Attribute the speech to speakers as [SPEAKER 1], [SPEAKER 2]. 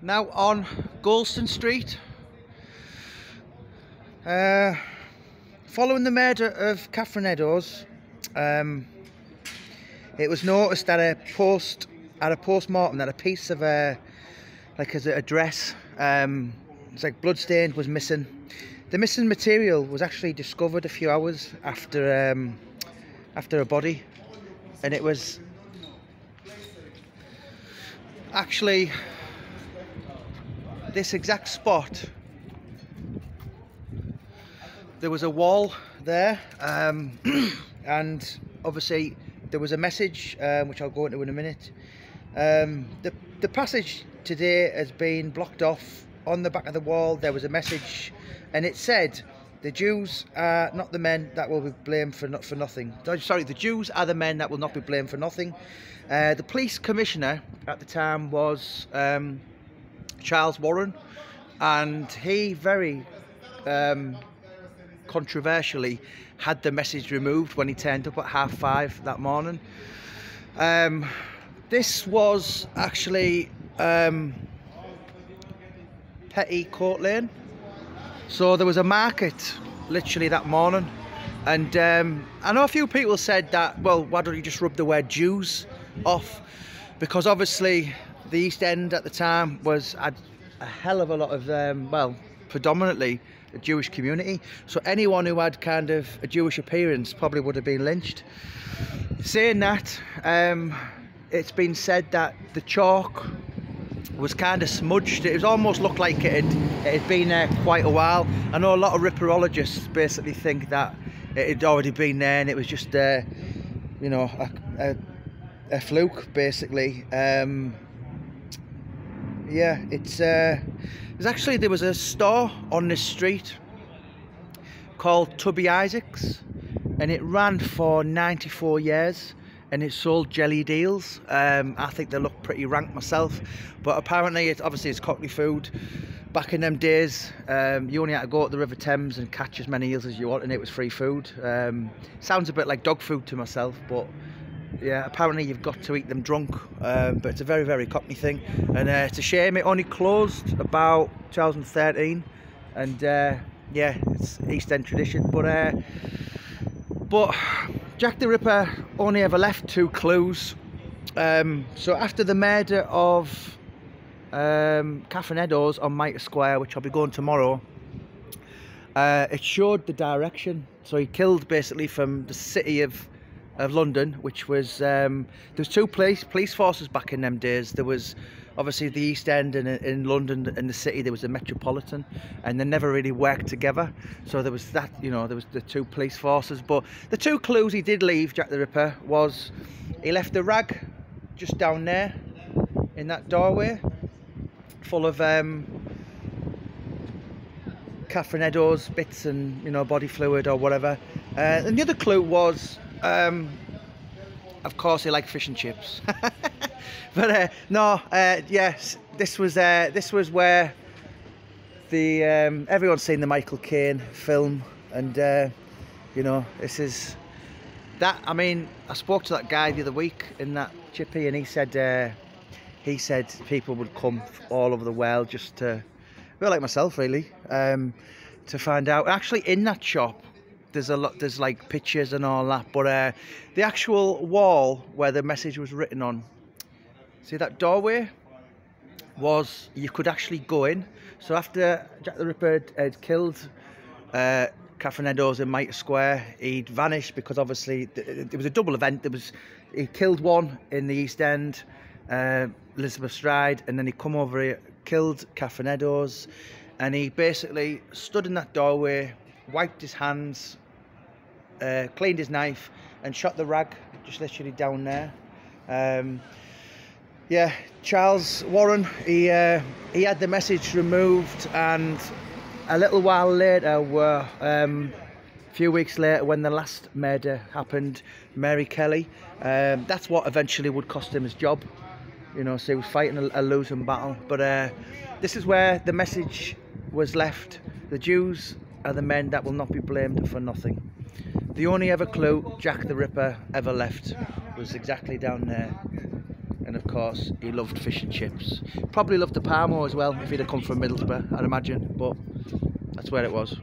[SPEAKER 1] Now on Goulston Street, following the murder of Catherine Eddowes, it was noticed that a post-mortem that a piece of a dress, it's like bloodstained, was missing. The missing material was actually discovered a few hours after a body, and it was actually this exact spot. There was a wall there, and obviously there was a message, which I'll go into in a minute. The passage today has been blocked off. On the back of the wall there was a message, and it said, "The Jews are not the men that will be blamed for nothing." Sorry, the Jews are the men that will not be blamed for nothing. The police commissioner at the time was Charles Warren, and he very controversially had the message removed when he turned up at 5:30 that morning. This was actually Petty Court Lane, so there was a market literally that morning, and I know a few people said that, well, why don't you just rub the word Jews off, because obviously the East End at the time had a hell of a lot of well, predominantly a Jewish community, so anyone who had kind of a Jewish appearance probably would have been lynched. Saying that, it's been said that the chalk was kind of smudged. It was almost looked like it had been there quite a while. I know a lot of ripperologists basically think that it had already been there and it was just you know, a fluke basically. Yeah, there was a store on this street called Tubby Isaac's, and it ran for 94 years, and it sold jelly deals. I think they look pretty rank myself, but apparently it's Cockney food. Back in them days, you only had to go to the River Thames and catch as many eels as you want, and it was free food. Sounds a bit like dog food to myself, but yeah, apparently you've got to eat them drunk. But it's a very, very Cockney thing, and it's a shame it only closed about 2013, and yeah, it's East End tradition. But Jack the Ripper only ever left 2 clues. So after the murder of Catherine Eddowes on Mitre Square, which I'll be going tomorrow, it showed the direction. So he killed basically from the city of London, which was there was 2 police forces back in them days. There was obviously the East End, and in London and the city there was a Metropolitan, and they never really worked together. So there was that, you know, there was the 2 police forces. But the 2 clues he did leave, Jack the Ripper, was he left a rag just down there in that doorway full of Catherine Eddowes bits and, you know, body fluid or whatever. And the other clue was, of course, he liked fish and chips. But no, yes, this was where the everyone's seen the Michael Caine film, and you know, this is that. I mean, I spoke to that guy the other week in that chippy, and he said people would come all over the world just to, well, like myself really, to find out. Actually, in that shop, there's like pictures and all that, but the actual wall where the message was written on, see that doorway, you could actually go in. So after Jack the Ripper had killed Catherine Eddowes in Mitre Square, he'd vanished, because obviously it was a double event. He killed one in the East End, Elizabeth Stride, and then he come over here, killed Catherine Eddowes, and he basically stood in that doorway, wiped his hands, cleaned his knife, and shot the rag just literally down there. Yeah, Charles Warren, he had the message removed, and a little while later, a few weeks later, when the last murder happened, Mary Kelly, that's what eventually would cost him his job. You know, so he was fighting a losing battle. But this is where the message was left: the Jews are the men that will not be blamed for nothing. The only ever clue Jack the Ripper ever left was exactly down there. And of course, course, he loved fish and chips. Probably loved the Parmo as well, if he'd have come from Middlesbrough, I'd imagine, but that's where it was.